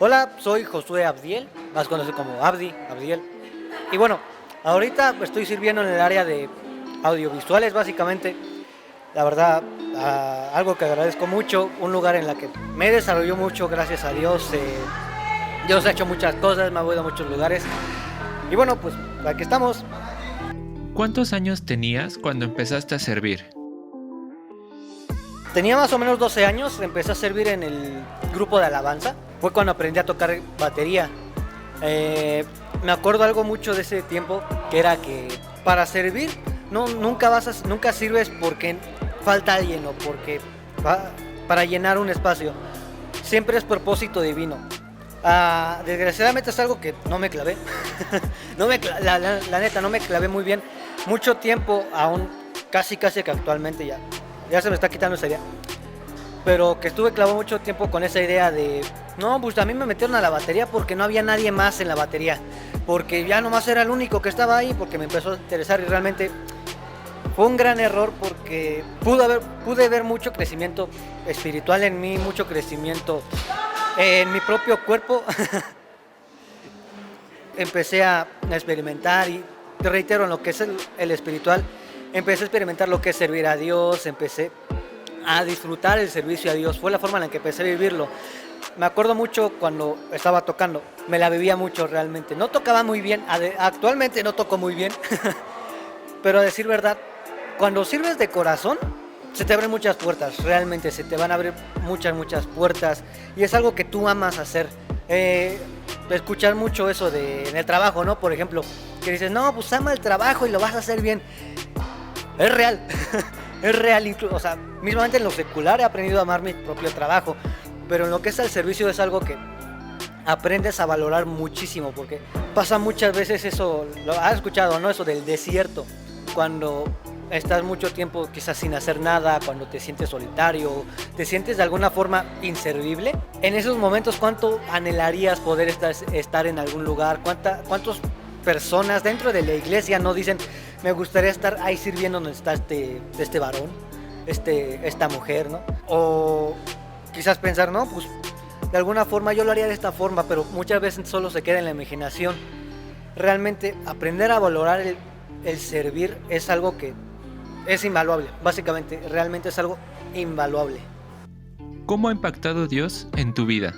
Hola, soy Josué Abdiel, más conocido como Abdiel. Y bueno, ahorita estoy sirviendo en el área de audiovisuales, básicamente. La verdad, algo que agradezco mucho, un lugar en la que me desarrolló mucho, gracias a Dios. Dios ha hecho muchas cosas, me ha movido a muchos lugares. Y bueno, pues aquí estamos. ¿Cuántos años tenías cuando empezaste a servir? Tenía más o menos 12 años, empecé a servir en el grupo de alabanza. Fue cuando aprendí a tocar batería. Me acuerdo algo mucho de ese tiempo, que era que para servir nunca sirves porque falta alguien o porque para llenar un espacio. Siempre es propósito divino. Desgraciadamente es algo que no me clavé. La neta, no me clavé muy bien. Mucho tiempo, aún casi que actualmente ya se me está quitando esa idea. Pero que estuve clavado mucho tiempo con esa idea de, no, pues a mí me metieron a la batería porque no había nadie más en la batería. Porque ya nomás era el único que estaba ahí, porque me empezó a interesar y realmente fue un gran error porque pude ver mucho crecimiento espiritual en mí, mucho crecimiento en mi propio cuerpo. Empecé a experimentar y te reitero, en lo que es el espiritual, empecé a experimentar lo que es servir a Dios, empecé a disfrutar el servicio a Dios. Fue la forma en la que empecé a vivirlo. Me acuerdo mucho cuando estaba tocando, me la vivía mucho realmente. No tocaba muy bien, actualmente no toco muy bien, pero a decir verdad, cuando sirves de corazón, se te abren muchas puertas, realmente se te van a abrir muchas puertas y es algo que tú amas hacer. Escuchar mucho eso en el trabajo, ¿no? Por ejemplo, que dices, no, pues ama el trabajo y lo vas a hacer bien. Es real, es real, o sea, mismamente en lo secular he aprendido a amar mi propio trabajo, pero en lo que es el servicio es algo que aprendes a valorar muchísimo, porque pasa muchas veces eso, lo has escuchado, ¿no? Eso del desierto, cuando estás mucho tiempo quizás sin hacer nada, cuando te sientes solitario, te sientes de alguna forma inservible. En esos momentos, ¿cuánto anhelarías poder estar en algún lugar? ¿Cuántas personas dentro de la iglesia no dicen, me gustaría estar ahí sirviendo donde está este varón, esta mujer, ¿no? O quizás pensar, no, pues de alguna forma yo lo haría de esta forma, pero muchas veces solo se queda en la imaginación. Realmente aprender a valorar el servir es algo que es invaluable, básicamente, realmente es algo invaluable. ¿Cómo ha impactado Dios en tu vida?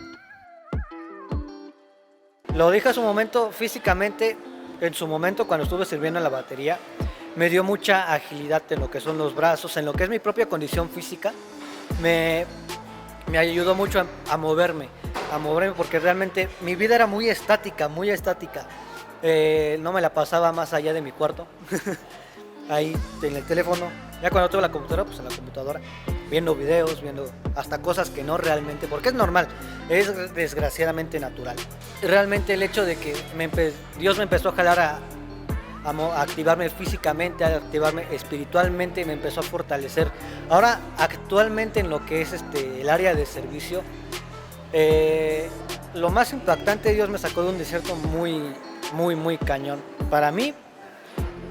Lo dije a su momento físicamente, en su momento cuando estuve sirviendo en la batería, me dio mucha agilidad en lo que son los brazos, en lo que es mi propia condición física, me ayudó mucho a moverme porque realmente mi vida era muy estática, no me la pasaba más allá de mi cuarto, ahí en el teléfono, ya cuando tuve la computadora, pues en la computadora, viendo videos, viendo hasta cosas que no realmente, porque es normal, es desgraciadamente natural. Realmente el hecho de que Dios me empezó a jalar a activarme físicamente, a activarme espiritualmente, me empezó a fortalecer. Ahora, actualmente en lo que es el área de servicio, lo más impactante, Dios me sacó de un desierto muy cañón. Para mí,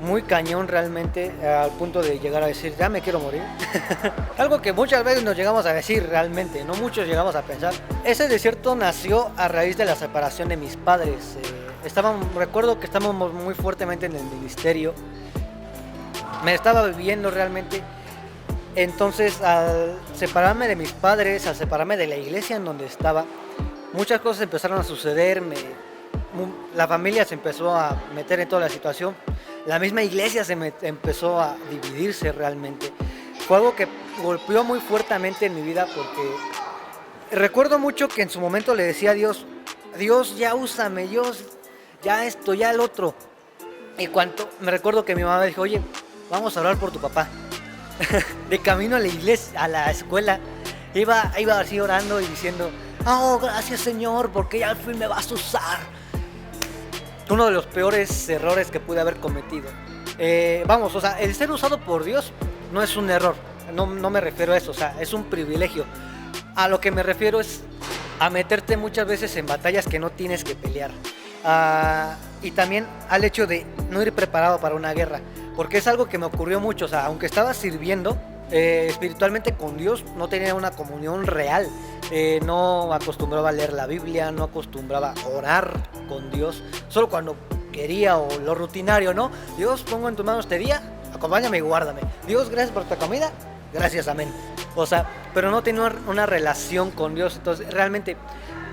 muy cañón realmente, al punto de llegar a decir, ya me quiero morir. Algo que muchas veces nos llegamos a decir realmente, no muchos llegamos a pensar. Ese desierto nació a raíz de la separación de mis padres. Recuerdo que estábamos muy fuertemente en el ministerio. Me estaba viviendo realmente. Entonces, al separarme de mis padres, al separarme de la iglesia en donde estaba, muchas cosas empezaron a suceder. La familia se empezó a meter en toda la situación. La misma iglesia empezó a dividirse realmente. Fue algo que golpeó muy fuertemente en mi vida porque recuerdo mucho que en su momento le decía a Dios, Dios ya úsame, Dios ya esto, ya el otro. Y me recuerdo que mi mamá dijo, oye, vamos a orar por tu papá. De camino a la iglesia, a la escuela, iba así orando y diciendo, oh, gracias Señor, porque ya al fin me vas a usar. Uno de los peores errores que pude haber cometido. O sea, el ser usado por Dios no es un error, no me refiero a eso, o sea, es un privilegio. A lo que me refiero es a meterte muchas veces en batallas que no tienes que pelear. Y también al hecho de no ir preparado para una guerra, porque es algo que me ocurrió mucho, o sea, aunque estaba sirviendo espiritualmente con Dios, no tenía una comunión real, no acostumbraba a leer la Biblia, no acostumbraba a orar con Dios, solo cuando quería o lo rutinario, ¿no? Dios, pongo en tus manos este día, acompáñame y guárdame. Dios, gracias por tu comida, gracias, amén. O sea, pero no tenía una relación con Dios. Entonces, realmente,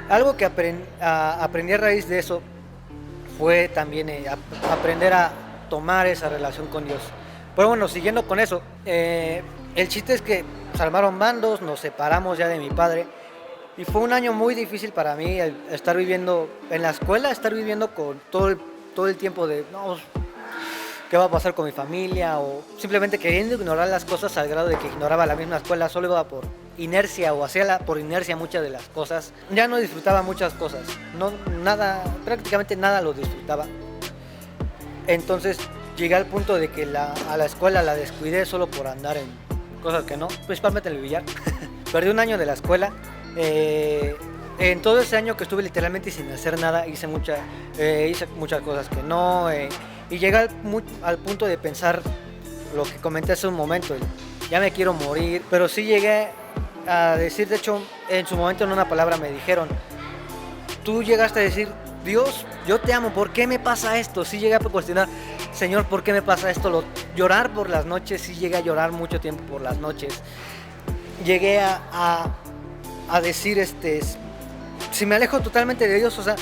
algo que aprendí a raíz de eso fue también aprender a tomar esa relación con Dios. Pero bueno, siguiendo con eso, el chiste es que se armaron bandos, nos separamos ya de mi padre. Y fue un año muy difícil para mí el estar viviendo en la escuela, estar viviendo con todo el tiempo de, no, ¿qué va a pasar con mi familia? O simplemente queriendo ignorar las cosas al grado de que ignoraba la misma escuela, solo iba por inercia o hacía por inercia muchas de las cosas. Ya no disfrutaba muchas cosas, no, nada, prácticamente nada lo disfrutaba. Entonces llegué al punto de que a la escuela la descuidé solo por andar en cosas que no, principalmente en el billar. Perdí un año de la escuela. En todo ese año que estuve literalmente sin hacer nada, hice muchas cosas que no, y llegué al punto de pensar lo que comenté hace un momento, ya me quiero morir, pero sí llegué a decir, de hecho, en su momento en una palabra me dijeron, tú llegaste a decir, Dios, yo te amo, ¿por qué me pasa esto? Sí llegué a cuestionar, Señor, ¿por qué me pasa esto? Llorar por las noches, sí llegué a llorar mucho tiempo por las noches, llegué a decir, si me alejo totalmente de Dios, o sea,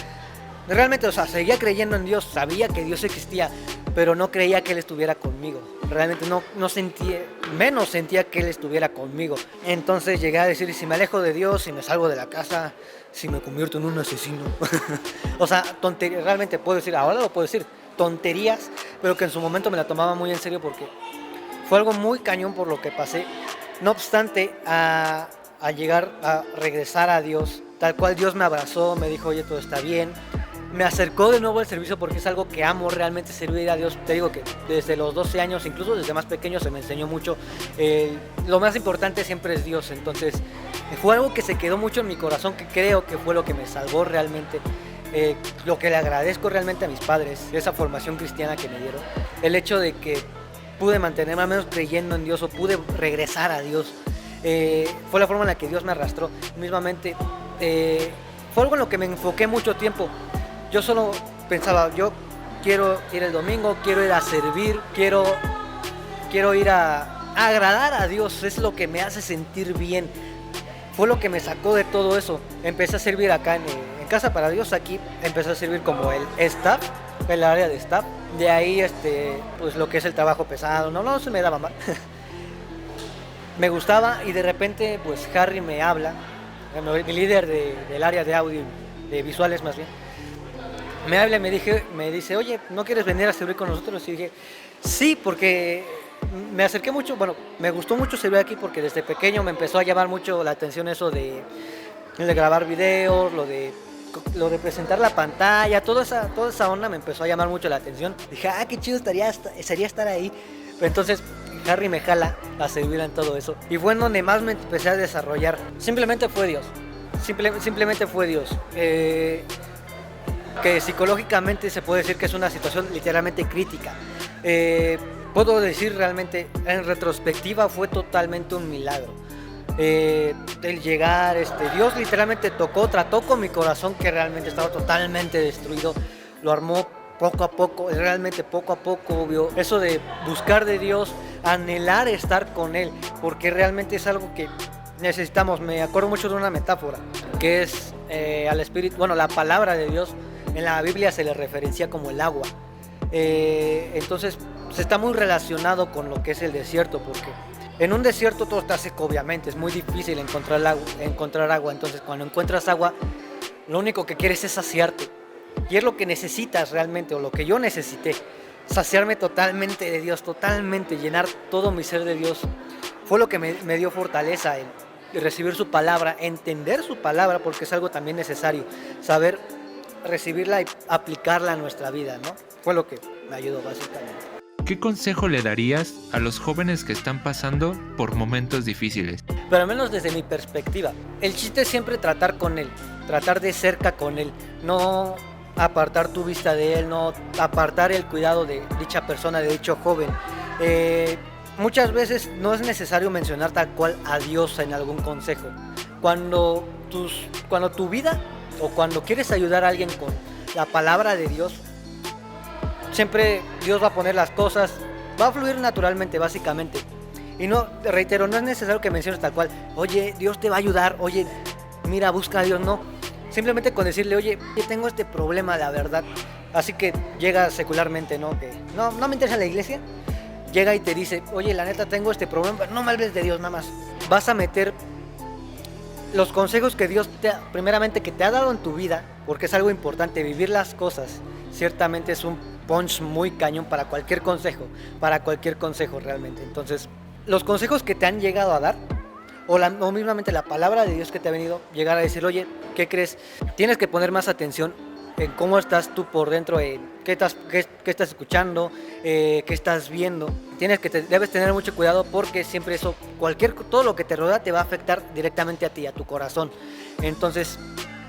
realmente, o sea, seguía creyendo en Dios, sabía que Dios existía, pero no creía que Él estuviera conmigo. Realmente no sentía, menos sentía que Él estuviera conmigo. Entonces llegué a decir, si me alejo de Dios, si me salgo de la casa, si me convierto en un asesino. O sea, tonterías, realmente puedo decir, ahora lo puedo decir, tonterías, pero que en su momento me la tomaba muy en serio porque fue algo muy cañón por lo que pasé. No obstante, a llegar a regresar a Dios, tal cual Dios me abrazó, me dijo, oye, todo está bien, me acercó de nuevo al servicio porque es algo que amo, realmente servir a Dios. Te digo que desde los 12 años, incluso desde más pequeño, se me enseñó mucho, lo más importante siempre es Dios. Entonces fue algo que se quedó mucho en mi corazón, que creo que fue lo que me salvó realmente, lo que le agradezco realmente a mis padres, esa formación cristiana que me dieron, el hecho de que pude mantenerme al menos creyendo en Dios o pude regresar a Dios. Fue la forma en la que Dios me arrastró mismamente. Fue algo en lo que me enfoqué mucho tiempo. Yo solo pensaba, yo quiero ir el domingo, quiero ir a servir, quiero ir a agradar a Dios, es lo que me hace sentir bien. Fue lo que me sacó de todo eso. Empecé a servir acá en Casa para Dios, aquí empecé a servir como el staff, el área de staff. De ahí, pues lo que es el trabajo pesado, no se me daba mal. Me gustaba y de repente pues Harry me habla, mi líder del área de audio, de visuales más bien, me habla y me dice, oye, ¿no quieres venir a servir con nosotros? Y dije, sí, porque me acerqué mucho, bueno, me gustó mucho servir aquí porque desde pequeño me empezó a llamar mucho la atención eso de grabar videos, lo de presentar la pantalla, toda esa onda me empezó a llamar mucho la atención. Dije, qué chido sería estar ahí. Entonces Harry me jala a servir en todo eso. Y fue en donde más me empecé a desarrollar. Simplemente fue Dios. Simplemente fue Dios. Que psicológicamente se puede decir que es una situación literalmente crítica. Puedo decir realmente, en retrospectiva, fue totalmente un milagro. El llegar, Dios literalmente trató con mi corazón que realmente estaba totalmente destruido. Lo armó poco a poco, realmente poco a poco, vio eso de buscar de Dios, anhelar estar con Él, porque realmente es algo que necesitamos. Me acuerdo mucho de una metáfora, que es al Espíritu, bueno, la palabra de Dios, en la Biblia se le referencia como el agua. Entonces, se está muy relacionado con lo que es el desierto, porque en un desierto todo está seco, obviamente, es muy difícil encontrar agua, entonces cuando encuentras agua, lo único que quieres es saciarte. Y es lo que necesitas realmente, o lo que yo necesité, saciarme totalmente de Dios, totalmente, llenar todo mi ser de Dios. Fue lo que me dio fortaleza, el recibir su palabra, entender su palabra, porque es algo también necesario, saber recibirla y aplicarla a nuestra vida, ¿no? Fue lo que me ayudó básicamente. ¿Qué consejo le darías a los jóvenes que están pasando por momentos difíciles? Pero al menos desde mi perspectiva, el chiste es siempre tratar con Él, tratar de cerca con Él, no apartar tu vista de Él, no apartar el cuidado de dicha persona, de dicho joven. Muchas veces no es necesario mencionar tal cual a Dios en algún consejo. cuando tu vida o cuando quieres ayudar a alguien con la palabra de Dios, siempre Dios va a poner las cosas, va a fluir naturalmente, básicamente. Y no, reitero, no es necesario que menciones tal cual, oye, Dios te va a ayudar, oye, mira, busca a Dios, no. Simplemente con decirle, oye, tengo este problema, la verdad. Así que llega secularmente, ¿no? Que no me interesa la iglesia. Llega y te dice, oye, la neta, tengo este problema, no me hables de Dios nada más. Vas a meter los consejos que Dios primeramente que te ha dado en tu vida, porque es algo importante, vivir las cosas. Ciertamente es un punch muy cañón para cualquier consejo realmente. Entonces, los consejos que te han llegado a dar, o mismamente la palabra de Dios que te ha venido, llegar a decir, oye, ¿qué crees? Tienes que poner más atención en cómo estás tú por dentro, en qué estás escuchando, qué estás viendo. Debes tener mucho cuidado porque siempre todo lo que te rodea te va a afectar directamente a ti, a tu corazón. Entonces,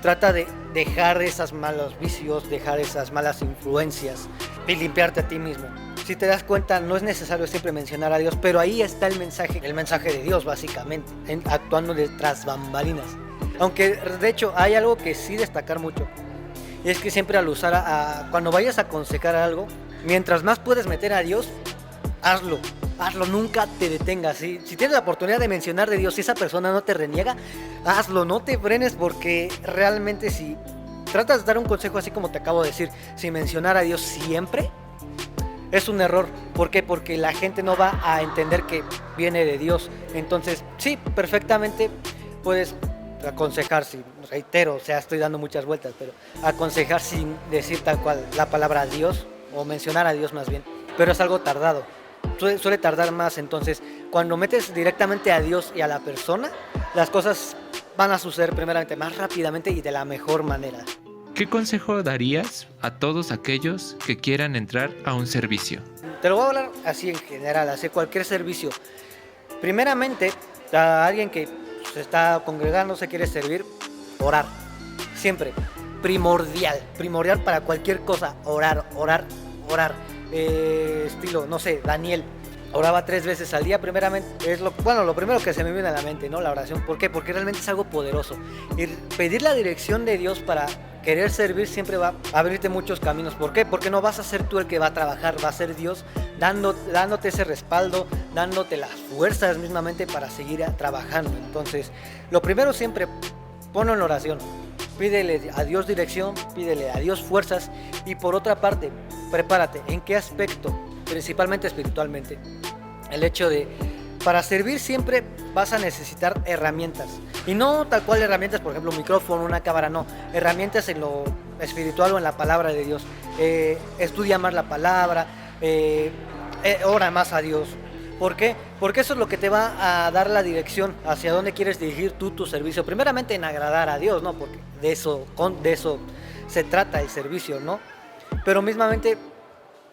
trata de dejar esos malos vicios, dejar esas malas influencias y limpiarte a ti mismo. Si te das cuenta, no es necesario siempre mencionar a Dios, pero ahí está el mensaje de Dios básicamente, actuando tras bambalinas. Aunque de hecho hay algo que sí destacar mucho, y es que siempre al cuando vayas a aconsejar algo, mientras más puedes meter a Dios, hazlo, nunca te detengas. Si tienes la oportunidad de mencionar de Dios, si esa persona no te reniega, hazlo, no te frenes, porque realmente si tratas de dar un consejo así como te acabo de decir, sin mencionar a Dios siempre, es un error. ¿Por qué? Porque la gente no va a entender que viene de Dios. Entonces, sí, perfectamente puedes aconsejar, reitero, o sea, estoy dando muchas vueltas, pero aconsejar sin decir tal cual la palabra Dios, o mencionar a Dios más bien, pero es algo tardado, suele tardar más. Entonces, cuando metes directamente a Dios y a la persona, las cosas van a suceder primeramente más rápidamente y de la mejor manera. ¿Qué consejo darías a todos aquellos que quieran entrar a un servicio? Te lo voy a hablar así en general, hacer cualquier servicio. Primeramente, a alguien que se está congregando, se quiere servir, orar. Siempre. Primordial para cualquier cosa. Orar. Estilo, no sé, Daniel oraba 3 veces al día. Primeramente, lo primero que se me viene a la mente, ¿no? La oración. ¿Por qué? Porque realmente es algo poderoso. Y pedir la dirección de Dios para querer servir siempre va a abrirte muchos caminos. ¿Por qué? Porque no vas a ser tú el que va a trabajar, va a ser Dios dándote ese respaldo, dándote las fuerzas mismamente para seguir trabajando. Entonces, lo primero siempre, ponlo en oración. Pídele a Dios dirección, pídele a Dios fuerzas, y por otra parte, prepárate. ¿En qué aspecto? Principalmente espiritualmente. El hecho de, para servir siempre vas a necesitar herramientas. Y no tal cual herramientas, por ejemplo, un micrófono, una cámara, no. Herramientas en lo espiritual o en la palabra de Dios. Estudia más la palabra, ora más a Dios. ¿Por qué? Porque eso es lo que te va a dar la dirección hacia dónde quieres dirigir tú tu servicio. Primeramente en agradar a Dios, ¿no? Porque de eso se trata el servicio, ¿no? Pero mismamente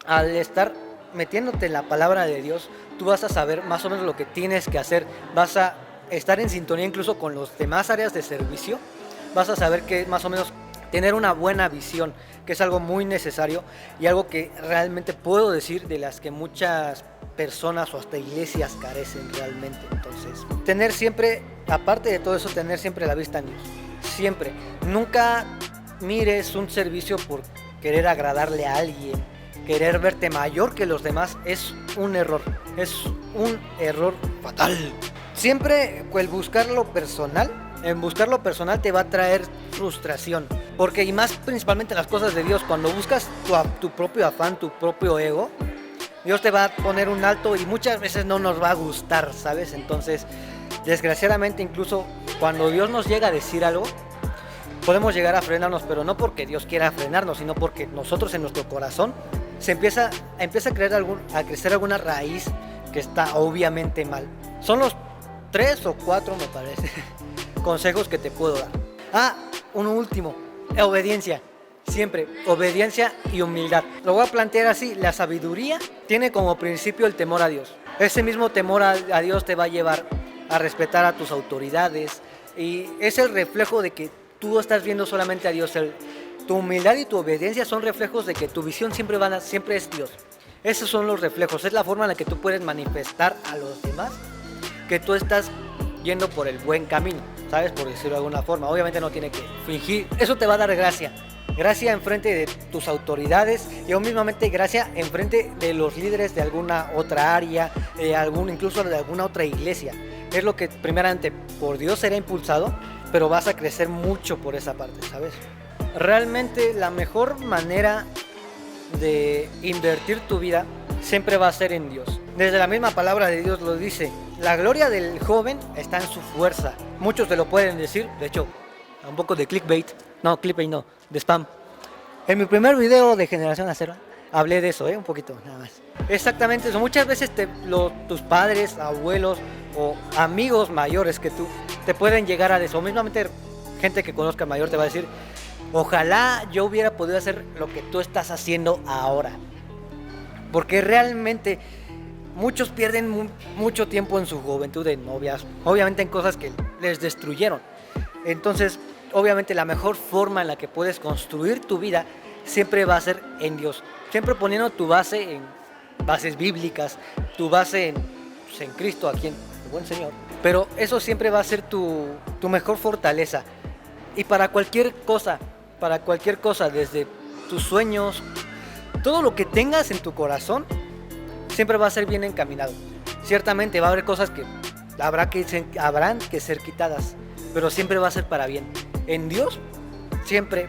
al estar metiéndote en la palabra de Dios, tú vas a saber más o menos lo que tienes que hacer. Vas a estar en sintonía incluso con las demás áreas de servicio. Vas a saber que más o menos tener una buena visión, que es algo muy necesario y algo que realmente puedo decir de las que muchas personas o hasta iglesias carecen realmente. Entonces, tener siempre, aparte de todo eso, tener siempre la vista en Dios. Siempre. Nunca mires un servicio por querer agradarle a alguien, querer verte mayor que los demás. Es un error fatal. Siempre el buscar lo personal te va a traer frustración, porque y más principalmente las cosas de Dios, cuando buscas tu propio afán, tu propio ego, Dios te va a poner un alto y muchas veces no nos va a gustar, ¿sabes? Entonces, desgraciadamente, incluso cuando Dios nos llega a decir algo, podemos llegar a frenarnos, pero no porque Dios quiera frenarnos, sino porque nosotros en nuestro corazón empieza a crecer alguna raíz que está obviamente mal. Son los 3 o 4, me parece, consejos que te puedo dar. Uno último, obediencia. Siempre, obediencia y humildad. Lo voy a plantear así: la sabiduría tiene como principio el temor a Dios. Ese mismo temor a Dios te va a llevar a respetar a tus autoridades, y es el reflejo de que tú estás viendo solamente a Dios. Tu humildad y tu obediencia son reflejos de que tu visión siempre es Dios. Esos son los reflejos, es la forma en la que tú puedes manifestar a los demás que tú estás yendo por el buen camino, ¿sabes? Por decirlo de alguna forma. Obviamente no tiene que fingir. Eso te va a dar gracia. Gracia enfrente de tus autoridades y aún mismamente gracia enfrente de los líderes de alguna otra área, incluso de alguna otra iglesia. Es lo que primeramente por Dios será impulsado, pero vas a crecer mucho por esa parte, ¿sabes? Realmente la mejor manera de invertir tu vida siempre va a ser en Dios. Desde la misma palabra de Dios lo dice, la gloria del joven está en su fuerza. Muchos te lo pueden decir, de hecho, un poco de clickbait no, de spam. En mi primer video de Generación Acero hablé de eso, un poquito, nada más. Exactamente eso, muchas veces tus padres, abuelos o amigos mayores que tú te pueden llegar a eso, mismamente gente que conozca mayor te va a decir, ojalá yo hubiera podido hacer lo que tú estás haciendo ahora. Porque realmente muchos pierden mucho tiempo en su juventud de novias, obviamente en cosas que les destruyeron. Entonces, obviamente la mejor forma en la que puedes construir tu vida siempre va a ser en Dios. Siempre poniendo tu base en bases bíblicas, tu base en Cristo, aquí en el buen Señor. Pero eso siempre va a ser tu mejor fortaleza. Y para cualquier cosa, desde tus sueños, todo lo que tengas en tu corazón, siempre va a ser bien encaminado. Ciertamente va a haber cosas que habrán que ser quitadas, pero siempre va a ser para bien. En Dios, siempre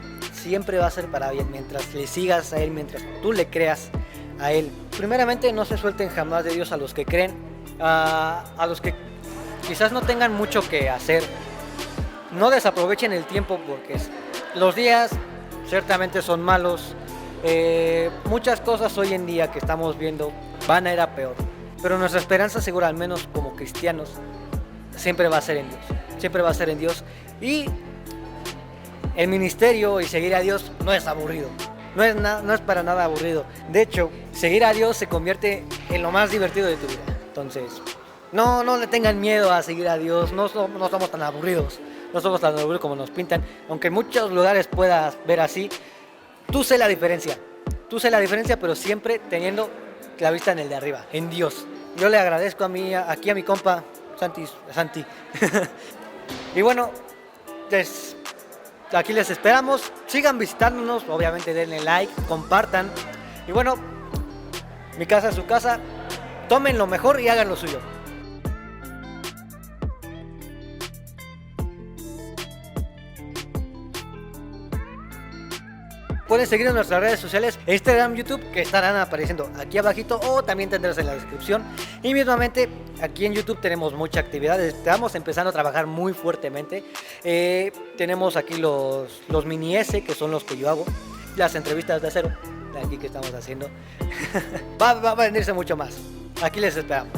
va a ser para bien, mientras le sigas a Él, mientras tú le creas a Él. Primeramente, no se suelten jamás de Dios a los que creen, a los que quizás no tengan mucho que hacer. No desaprovechen el tiempo porque los días ciertamente son malos. Muchas cosas hoy en día que estamos viendo van a ir a peor, pero nuestra esperanza segura, al menos como cristianos, siempre va a ser en Dios. Siempre va a ser en Dios. Y el ministerio y seguir a Dios no es aburrido. No es para nada aburrido. De hecho, seguir a Dios se convierte en lo más divertido de tu vida. Entonces, no le tengan miedo a seguir a Dios. No somos tan aburridos. No somos tan aburridos como nos pintan. Aunque en muchos lugares puedas ver así, tú sé la diferencia. Pero siempre teniendo la vista en el de arriba, en Dios. Yo le agradezco aquí a mi compa Santi. Y bueno, aquí les esperamos. Sigan visitándonos, obviamente denle like, compartan. Y bueno, mi casa es su casa. Tomen lo mejor y hagan lo suyo. Pueden seguir en nuestras redes sociales, Instagram, YouTube, que estarán apareciendo aquí abajito o también tendrás en la descripción. Y mismamente aquí en YouTube tenemos mucha actividad, estamos empezando a trabajar muy fuertemente. Tenemos aquí los mini S, que son los que yo hago, las entrevistas de acero, de aquí que estamos haciendo. va a venirse mucho más, aquí les esperamos.